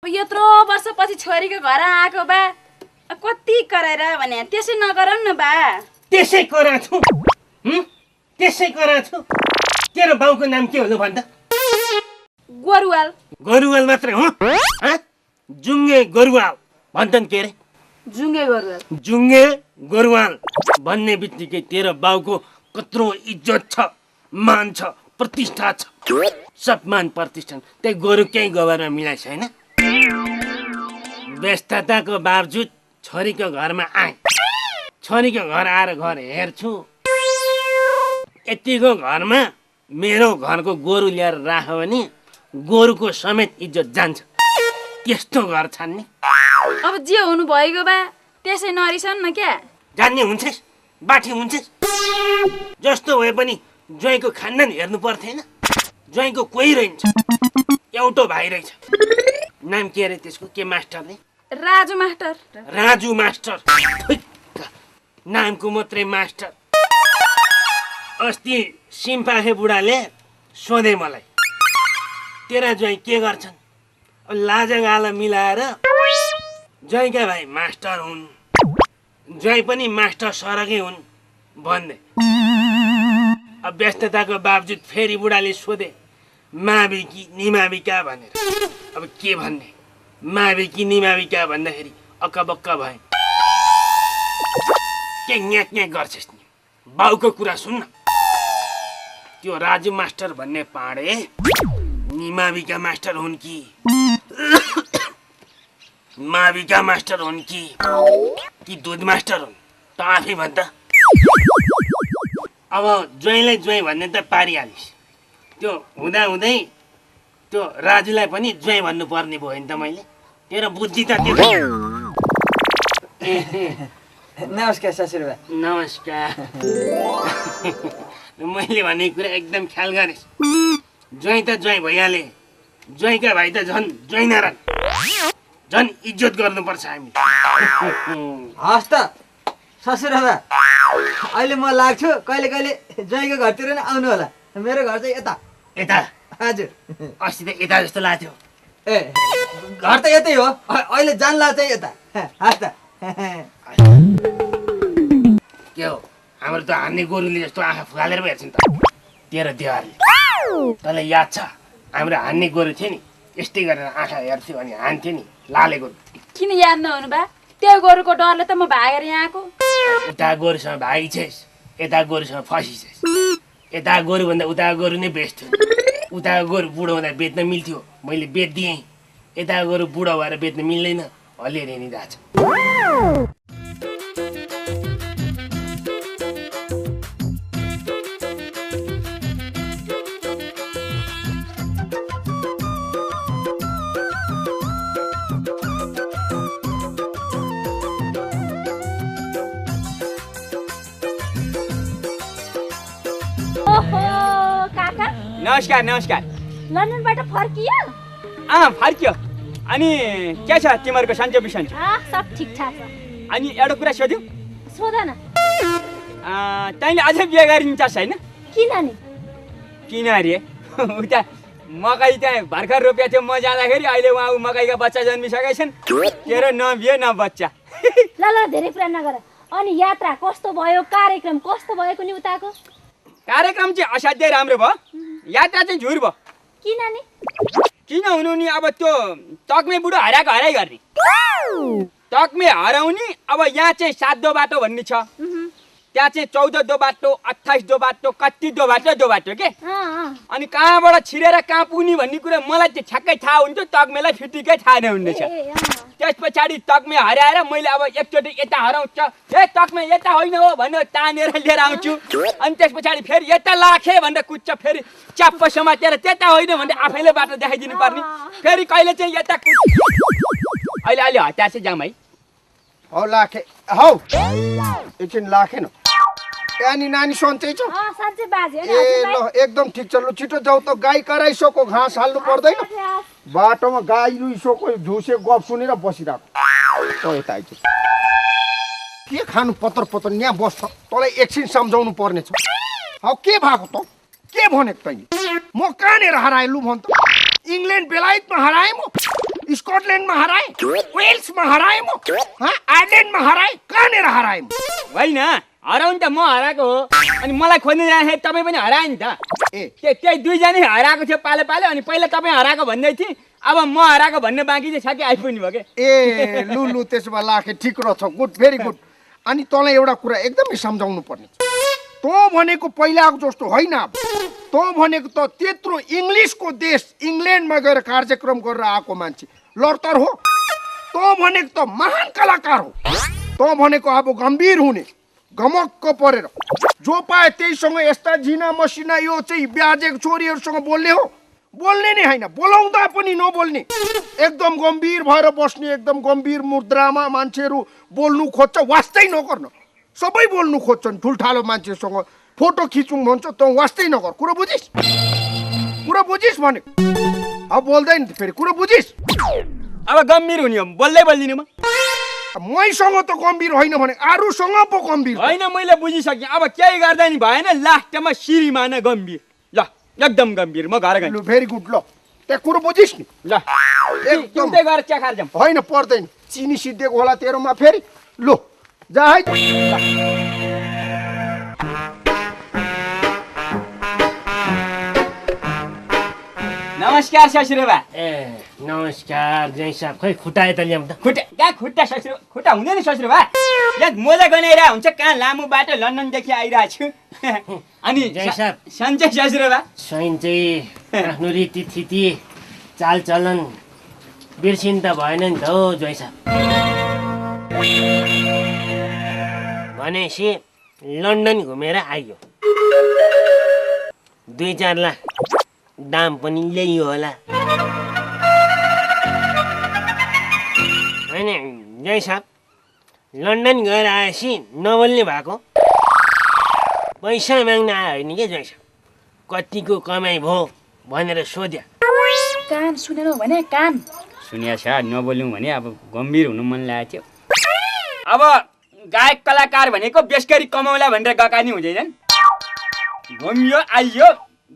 यत्रो वर्षपछि छोरीको घर आएको बा कति कराएर भने त्यसै नगरौँ न बा। त्यसै कराछु त्यसै कराछु। तेरो बाउको नाम के हो भन्दा? गोरुवाल। गोरुवाल मात्रै हो? जुङ्गे गोरुवाल भन्छन् के अरे? जुङ्गे गोरुवाल। जुङ्गे गोरुवाल भन्ने बित्तिकै तेरो बाउको कत्रो इज्जत छ, मान छ, प्रतिष्ठा छ। सब मान प्रतिष्ठा त्यही गोरु केही गोबरमा मिलाइ छैन। व्यस्तताको बावजुद छोरीको घरमा आए। छोरीको घर आएर घर हेर्छु, यतिको घरमा मेरो घरको गोरु ल्याएर राख्यो भने गोरुको समेत इज्जत जान्छ। त्यस्तो घर छान्ने। अब जे हुनु भएको बा त्यसै नरिसन न क्या। जान्ने हुन्छस्, बाठी हुन्छस्। जस्तो भए पनि ज्वाइँको खानदान हेर्नु पर्थेन। ज्वाइँको कोही रहन्छ, एउटो भाइ रहेछ। नाम के अरे त्यसको? के मास्टरले? राजु मास्टर। राजु मास्टर। नामको मात्रै मास्टर। अस्ति सिम्पाखे बुढाले सोधे मलाई, तेरा ज्वाइँ के गर्छन्? लाजागाला मिलाएर ज्वाइँका भाइ मास्टर हुन्, ज्वाइँ पनि मास्टर सरकै हुन् भन्दै। अब व्यस्तताको बावजुद फेरि बुढाले सोधे, मावि कि निमाविका भनेर। अब के भन्ने? मावि कि निमाविका भन्दाखेरि अक्कबक्क भए। के न्याक न्याक गर्छस् नि? बाउको कुरा सुन्न। त्यो राजु मास्टर भन्ने पाडे निमाविका मास्टर हुन् कि माविका मास्टर हुन् कि दुध मास्टर हुन् त आफै भन्दा। अब ज्वाइँलाई ज्वाइँ भन्ने त पारिहालिस्। त्यो हुँदा हुँदै त्यो राजुलाई पनि ज्वाइँ भन्नु पर्ने भयो नि त मैले। तेरो बुद्धि त त्यो। नमस्कार ससुरबा। नमस्कार। मैले भनेको कुरा एकदम ख्याल गरेस्। ज्वाइँ त ज्वाइँ भइहाले, ज्वाइँका भाइ त झन् ज्वाइँ नारायण। झन् इज्जत गर्नुपर्छ हामी। हस् त ससुरबा, अहिले म लाग्छु। कहिले कहिले ज्वाइँको घरतिर नै आउनु होला। मेरो घर चाहिँ यता। यता? हजुर। अस्ति त यता जस्तो लाग्थ्यो। ए घर त यतै हो, अहिले जानला चाहिँ यता। हस् त। के हो, हाम्रो त हान्ने गोरुले जस्तो आँखा फुकालेर पो हेर्छन् त तेरो देवारले। तँलाई याद छ हाम्रो हान्ने गोरु थियो नि, यस्तै गरेर आँखा हेर्थ्यो अनि हान्थ्यो नि, लाले गोरु। किन याद नहुनु बा? त्यो गोरुको डरले त म भागेर यहाँ आएको। उता गोरुसँग भागिछस्, यता गोरुसँग फसिछस्। यता गोरुभन्दा उता गोरु नै बेस्ट थियो। उता गोरु बुढो हुँदा बेच्न मिल्थ्यो, मैले बेचिदिएँ। यता गोरु बुढो भएर बेच्न मिल्दैन, हलिएर हिँडिरहेछ। नमस्कार नमस्कार। लन्डनबाट फर्कियो? फर्कियो। अनि के छ तिमीहरूको सन्चो बिसन्चो? सब ठिकठाक छ। अनि एउटा कुरा सोध्यौ? सोध न। तैँले अझै बिहे गरिन्छ छैन? किन नि? किन अरे उता मकै त्यहाँ भर्खर रोपिएको थियो म जाँदाखेरि, अहिले उहाँ मकैका बच्चा जन्मिसकेका छन्। तेरो न बिहे न बच्चा। ल ल धेरै कुरा नगर। अनि यात्रा कस्तो भयो? कार्यक्रम कस्तो भयो कुनी उताको? कार्यक्रम चाहिँ असाध्यै राम्रो भयो, यात्रा चाहिँ झुर भयो। किन नि? किन हुनु नि, अब त्यो तक्मे बुढो हराएको हराइ गर्ने। तक्मे हराउने अब यहाँ चाहिँ 7 दो बाटो भन्ने छ, त्यहाँ चाहिँ 14 दो बाटो, 28 दो बाटो, कति दो बाटो के। अनि कहाँबाट छिरेर कहाँ पुग्ने भन्ने कुरा मलाई चाहिँ ठ्याक्कै थाहा हुन्थ्यो, तक्मेलाई फिटिकै थाहा नहुनेछ। त्यस पछाडि तक्मे हराएर मैले अब एकचोटि यता हराउँछ, ए तक्मे यता होइन हो भनेर तानेर लिएर आउँछु। अनि त्यस पछाडि फेरि यता लाखे भनेर कुद्छ, फेरि च्याप्प समातेर त्यता होइन भने आफैले बाटो देखाइदिनु पर्ने। फेरि कहिले चाहिँ यता अहिले अहिले हतार चाहिँ जाम है। हौ लाखे, हौ एकछिन लाखे न। अनि नानी सन्चै छ? साँच्चै बाजे। ए ल एकदम ठिक छ। लु छिटो जाऊ त, गाई कराइसको, घाँस हाल्नु पर्दैन। बाटोमा गाई रुइसको झुसे गफ सुनेर बसिरहेको। यता आइज के खानु पत्र पत्र यहाँ बस्छ, तँलाई एकछिन सम्झाउनु पर्ने छ। हौ के भएको त? के भनेको तैँले? म कहाँनिर हराएँ लु भन् त? इङ्ल्यान्ड बेलायतमा हराएँ म? स्कटल्यान्डमा हराए, वेल्समा हराए म, आयरल्यान्डमा हराए, कहाँनिर हराए म? होइन हराउनु त म हराएको हो अनि मलाई खोज्नु जाँदाखेरि तपाईँ पनि हरायो नि त ए त्यही दुईजना हराएको थियो पाले पाले अनि पहिला तपाईँ हराएको भन्दै थिएँ अब म हराएको भन्ने बाँकी चाहिँ छ कि आइपुग्नु भयो कि ए लु त्यसो भए लाखे ठिक रहेछ, गुड भेरी गुड। अनि तँलाई एउटा कुरा एकदमै सम्झाउनु पर्ने छ, तँ भनेको पहिलाको जस्तो होइन। तँ भनेको त त्यत्रो इङ्ग्लिसको देश इङ्ल्यान्डमा गएर कार्यक्रम गरेर आएको मान्छे लडतर हो। तँ भनेको त महान कलाकार हो। तँ भनेको अब गम्भीर हुने, गमक्क परेर जो पाए त्यहीसँग यस्ता झिना मसिना यो चाहिँ ब्याजेको छोरीहरूसँग बोल्ने हो, बोल्ने नै होइन, बोलाउँदा पनि नबोल्ने, एकदम गम्भीर भएर बस्ने, एकदम गम्भीर मुद्रामा मान्छेहरू बोल्नु खोज्छ, वास्तै नगर्न। सबै बोल्नु खोज्छन् ठुल्ठालो मान्छेसँग फोटो खिचौँ भन्छ, त वास्तै नगर। कुरो बुझिस्? कुरो बुझिस् भनेको? अब बोल्दैन फेरि, कुरो बुझिस्? अब गम्भीर हुने हो बोल्दै बोल्दिनँ म मैसँग त गम्भीर होइन भने अरूसँग पो गम्भीर होइन मैले बुझिसकेँ अब केही गर्दा नि भएन लास्टमा श्रीमान गम्भीर ल एकदम गम्भीर म घर गएँ लु भेरी गुड। ल त्यहाँ कुरो बुझिस् नि? ल एकदम एकदम गएर चिया खाएर जाऊँ होइन पर्दैन, चिनी सिद्धिएको होला तेरोमा फेरि। लु जा है त। नमस्कार ससुरबा ए नमस्कार जय साहब, खै खुट्टाए त ल्याउँ त। खुट्टा कहाँ खुट्टा ससुर खुट्टा हुँदैन ससुरबा यहाँ मोजा गनाइरहेको हुन्छ कहाँ लामो बाटो लन्डनदेखि आइरहेको छु अनि जय साहब। सन्चै ससुरबा स्वयं चाहिँ आफ्नो रीतिथिति चालचलन बिर्सिन त भएन नि त हो जय साहब। भनेपछि लन्डन घुमेर आइयो, 2-4 लाख दाम पनि ल्याइयो होला होइन जय साहब। लन्डन गएर आएपछि नबोल्ने भएको, पैसा माग्न आयो होइन क्या जय साहब। कतिको कमाइ भयो भनेर सोध्या, कान सुनेर भने कान सुनिया छ नबोल्यौँ भने अब गम्भीर हुनु मन लागेको थियो। अब गायक कलाकार भनेको बेसगरी कमाउला भनेर गएका नि हुँदैनन्। घुमियो आइयो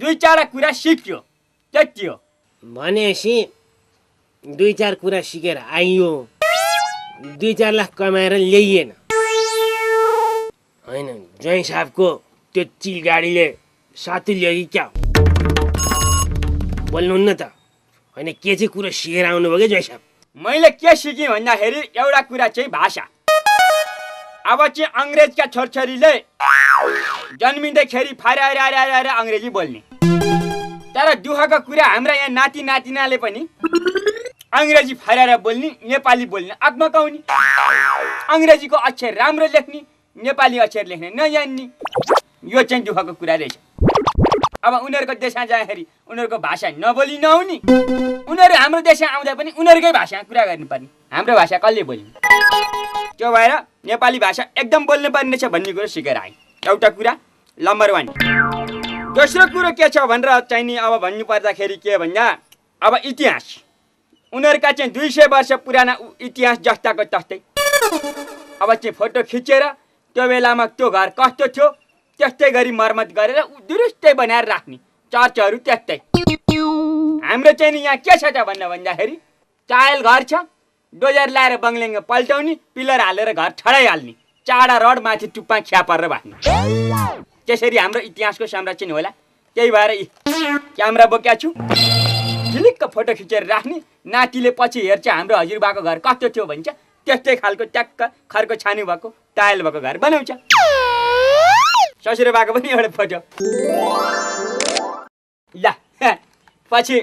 2-4 कुरा सिक्यो त्यति हो। भनेपछि 2-4 कुरा सिकेर आइयो, 2-4 लाख कमाएर ल्याइएन होइन जय साहबको त्यो चिल गाडीले साथी ल्यायो कि क्या बोल्नुहुन्न त होइन? के चाहिँ कुरो सिकेर आउनुभयो कि जय साहब? मैले के सिकेँ भन्दाखेरि एउटा कुरा चाहिँ भाषा। अब चाहिँ अङ्ग्रेजका छोरछोरीले जन्मिँदैखेरि फाएर अङ्ग्रेजी बोल्ने, तर दुःखको कुरा हाम्रा यहाँ नाति नातिनाले पनि अङ्ग्रेजी फाएर बोल्ने, नेपाली बोल्ने अग्मकाउने, अङ्ग्रेजीको अक्षर राम्रो लेख्ने, नेपाली अक्षर लेख्ने नजान्ने, यो चाहिँ दुःखको कुरा रहेछ। अब उनीहरूको देशमा जाँदाखेरि उनीहरूको भाषा नबोली नहुने, उनीहरू हाम्रो देशमा आउँदा पनि उनीहरूकै भाषामा कुरा गर्नुपर्ने, हाम्रो भाषा कसले बोल्ने? त्यो भएर नेपाली भाषा एकदम बोल्नु पर्ने छ भन्ने कुरो सिकेर आएँ। एउटा कुरा नम्बर 1। दोस्रो कुरो के छ भनेर चाहिँ नि अब भन्नु पर्दाखेरि के भन्दा अब इतिहास उनीहरूका चाहिँ 200 वर्ष पुराना इतिहास जस्ताको तस्तै। अब चाहिँ फोटो खिचेर त्यो बेलामा त्यो घर कस्तो थियो त्यस्तै गरी मर्मत गरेर दुरुस्तै बनाएर राख्ने, चर्चहरू त्यस्तै। हाम्रो चाहिँ नि यहाँ के छ त भन्दाखेरि चायल घर छ, डोजर ल्याएर बङ्ग्ल्याङ पल्टाउने, पिलर हालेर घर ठडाइहाल्ने, चाडा रड माथि टुप्पा खिया परेर बाँध्ने। त्यसरी हाम्रो इतिहासको संरक्षण होला। त्यही भएर क्यामेरा बोकेको छु, झिलिक्क फोटो खिचेर राख्ने, नातिले पछि हेर्छ हाम्रो हजुरबाको घर कस्तो थियो भन्छ, त्यस्तै खालको ट्याक्क खरको छानु भएको टायल भएको घर बनाउँछ। ससुराबाको पनि एउटा फोटो ल पछि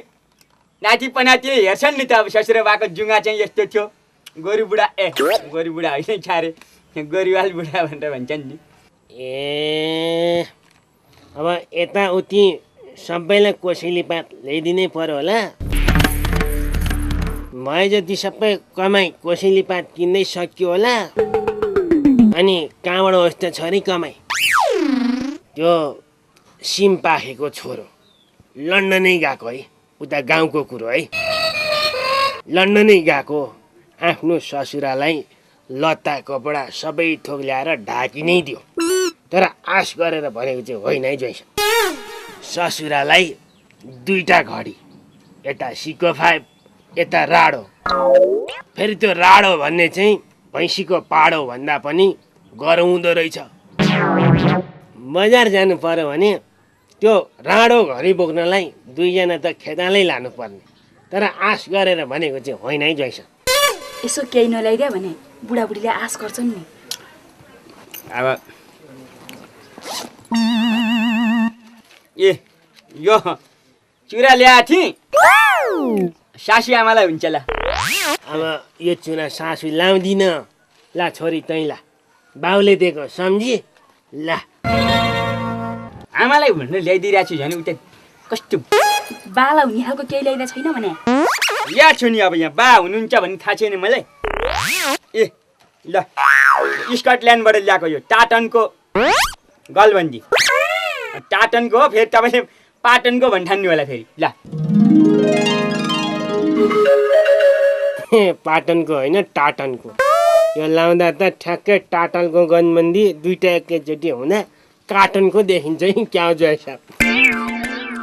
नाति पनातिले हेर्छन् नि त अब ससुराबाको जुङ्गा चाहिँ यस्तो थियो, गोरु बुढा गोरु बुढा होइन छारे गोरुवाल बुढा भनेर भन्छन् नि। ए अब यताउति सबैलाई कोसेली पात ल्याइदिनै पर्यो होला। भए जति सबै कमाइ कोसेली पात किन्दै सक्यो होला। अनि कहाँबाट होस् त छ नि कमाइ? त्यो सिम पाखेको छोरो लन्डनै गएको है, उता गाउँको कुरो है, लन्डनै गएको आफ्नो ससुरालाई लत्ता कपडा सबै थोक ल्याएर ढाकि नै दियो। तर आश गरेर भनेको चाहिँ होइन है जैसा। ससुरालाई 2टा घडी, एउटा सिको 5 यता राडो। फेरि त्यो राडो भन्ने चाहिँ भैँसीको पाडो भन्दा पनि गह्रो हुँदो रहेछ। बजार जानु पर्यो भने त्यो राडो घरि बोक्नलाई 2 जना त खेतालै लानुपर्ने। तर आश गरेर भनेको चाहिँ होइन है जैसा। यसो केही नल्याइदियो भने बुढाबुढीले आश गर्छन् नि। अब ए यो चुरा ल्याएको थिएँ, सासू आमालाई हुन्छ ल। अब यो चुरा सासू लाउँदिन। ला छोरी तैँ ला, बाउले दिएको सम्झी ला। आमालाई भनेर ल्याइदिइरहेको छु झन् उता कस्तो बाला हुने खालको केही ल्याइदिएको छैन भने ल्याएको छु नि। अब यहाँ बा हुनुहुन्छ भन्ने थाहा छैन मलाई। ए ल स्कटल्यान्डबाट ल्याएको यो टाटनको गलबन्दी। टाटनको हो, फेरि तपाईँले पाटनको भन्ठान्नु होला फेरि। ल पाटनको होइन टाटनको। यो लाउँदा त ठ्याक्कै टाटनको गनबन्दी दुईटा एकैचोटि हुँदा काटनको देखिन्छ नि क्या जैसा।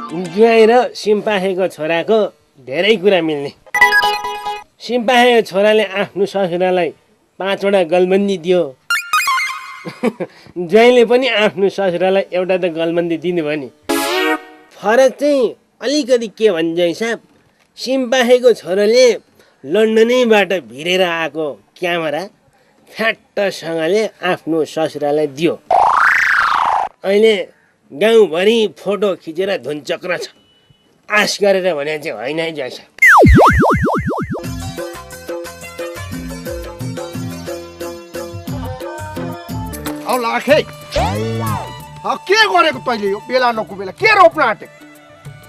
ज्वाइँ र सिम्पाखेको छोराको धेरै कुरा मिल्ने। सिम्पाखेको छोराले आफ्नो ससुरालाई 5 वटा गलबन्दी दियो। ज्वाइँले पनि आफ्नो ससुरालाई एउटा त गलबन्दी दिनुभयो नि। फरक चाहिँ अलिकति के भन्छ हिसाब, सिम्पाखेको छोराले लन्डनैबाट भिरेर आएको क्यामेरा फ्याट्टसँगले आफ्नो ससुरालाई दियो। अहिले गाउँभरि फोटो खिचेर धुनचक्र छ। आश गरेर भने चाहिँ होइन है जैसा। औ लाखे के गरेको तैँले? यो बेला नकुबेला के रोप्न आँटेको?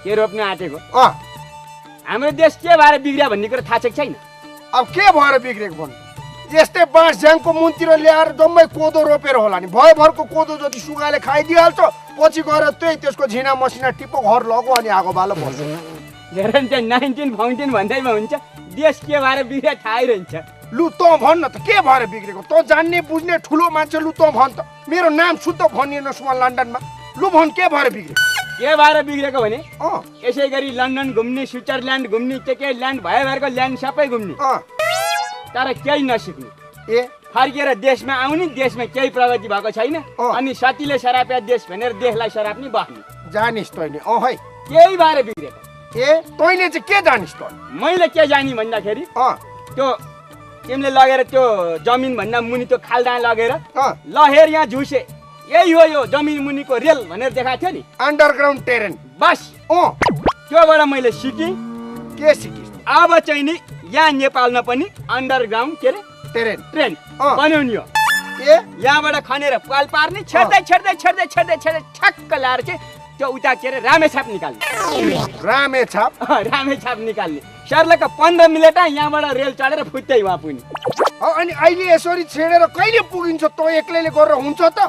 के रोप्न आँटेको? हाम्रो देश के भएर बिग्रियो भन्ने कुरा थाहा छ कि छैन? अब के भएर बिग्रेको भन्नु? यस्तै बाँस झ्याङको मुनतिर ल्याएर जम्मै कोदो रोपेर होला नि। भयभरको कोदो जति सुगाले खाइदिइहाल्छ, पछि गएर त्यही त्यसको झिना मसिना टिपो घर लगो अनि आगो बालो पर्छ। हेर नि त्यहाँ 1914 भन्दैमा हुन्छ देश के भएर बिग्रियो थाहै रहन्छ। लु त भन्न त के भएर बिग्रेको? त जान्ने बुझ्ने ठुलो मान्छे, लु त भन् त। मेरो नाम शुद्ध भनिएन सुमा लन्डनमा। लु भन् के भएर बिग्रेको? के भएर बिग्रेको भने यसै गरी लन्डन घुम्ने, स्विजरल्यान्ड घुम्ने, के ल्यान्ड भयभरको ल्यान्ड सबै घुम्ने, तर केही नसिक्ने। फर्केर देशमा आउने, देशमा केही प्रगति भएको छैन, अनि सतीले सराप्या देश भनेर देशलाई सराप्ने बस्ने। जानिस् तैँले? है केही भएर बिग्रेको। तैँले चाहिँ के जानिस् त? मैले के जानी भन्दाखेरि त्यो तिमीले लगेर त्यो जमिन भन्दा मुनि त्यो खाल्डा लगेर लहेर यहाँ झुसे, यही हो यो जमिन मुनिको रेल भनेर देखाएको थियो नि, अन्डरग्राउन्ड टेरेन। बस त्योबाट मैले सिकेँ। के सिकिस्? अब चाहिँ नि यहाँ नेपालमा पनि अन्डरग्राउन्ड के अरे ट्रेन बनाउने हो। यहाँबाट खनेर पाल पार्ने, छेड्दै छेड्दै छेड्दै छेड्दै छेड्दै ठ्याक्क ल्याएर चाहिँ त्यो उता के अरे रामेछाप निकाल्ने। रामेछाप निकाल्ने सर्लका 15 मिनट यहाँबाट रेल चढेर फुत्दै वहाँ पुग्ने। अनि अहिले यसरी छेडेर कहिले पुगिन्छ? त एक्लैले गरेर हुन्छ त?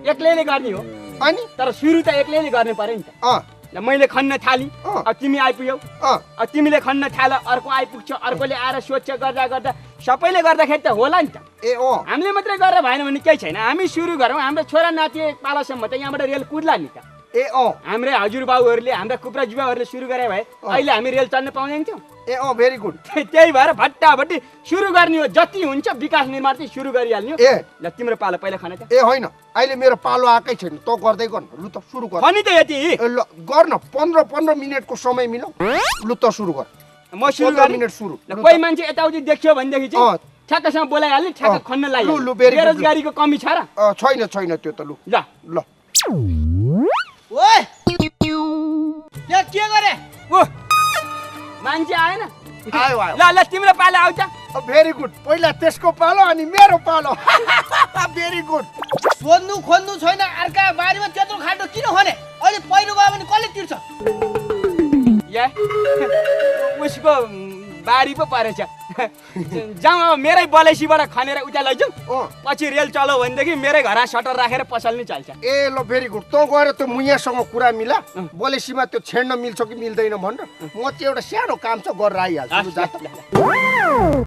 एक्लैले गर्ने हो, अनि तर सुरु त एक्लैले गर्ने पर्यो नि त। ल मैले खन्न थाली, अब तिमी आइपुग्यौ, अब तिमीले खन्न थाल, अर्को आइपुग्छ, अर्कोले आएर सोध्छ, गर्दा गर्दा सबैले गर्दाखेरि त होला नि त। हामीले मात्रै गरेर भएन भने केही छैन। हामी सुरु गरौँ, हाम्रो छोरा नाति पालासम्म त यहाँबाट रेल कुद्ला नि त। हाम्रै हजुरबाउहरूले, हाम्रा कुप्राजुबाउहरूले सुरु गरे भए अहिले हामी रेल चढ्न पाउँदैन थियौँ। Very good. त्यही भएर भट्टाभट्टी सुरु गर्ने हो, जति हुन्छ विकास निर्माण चाहिँ सुरु गरिहाल्ने हो। ल तिम्रो पालो पहिला खन त। होइन अहिले मेरो पालो आएकै छैन, त गर्दै गर्नु। लु त सुरु गर। खनि त यति ल गर्न 15 मिनटको समय मिलाऊ। लु त सुरु गर। म सुरु गर्ने। मिनट सुरु। ल कोही मान्छे यताउति देख्यो भनेदेखि चाहिँ ठ्याक्कसँग बोलाइहाल्ने, ठ्याक्क खन्न लाग्यो। बेरोजगारीको कमी छ र? छैन त्यो त। लु ल ल ओए यहाँ के गरे? मान्छे आएन? आयो ल ल तिम्रो पालो आउँछ। Very good. पहिला त्यसको पालो अनि मेरो पालो। Very good. सोध्नु खोज्नु छैन, अर्का बारीमा त्यत्रो खाटो किन खने? अहिले पहिरो गयो भने कसले तिर्छ? उसको बारी पो परेछ। जाउँ अब मेरै बलेसीबाट खनेर उता लैजाउँ, पछि रेल चलो भनेदेखि मेरै घर सटर राखेर पसल नै चल्छ। ल भेरी गुड। तँ गएर त्यो मुयासँग कुरा मिला, बलेसीमा त्यो छेड्न मिल्छ कि मिल्दैन भनेर। म चाहिँ एउटा सानो काम छ गरेर आइहाल्छु।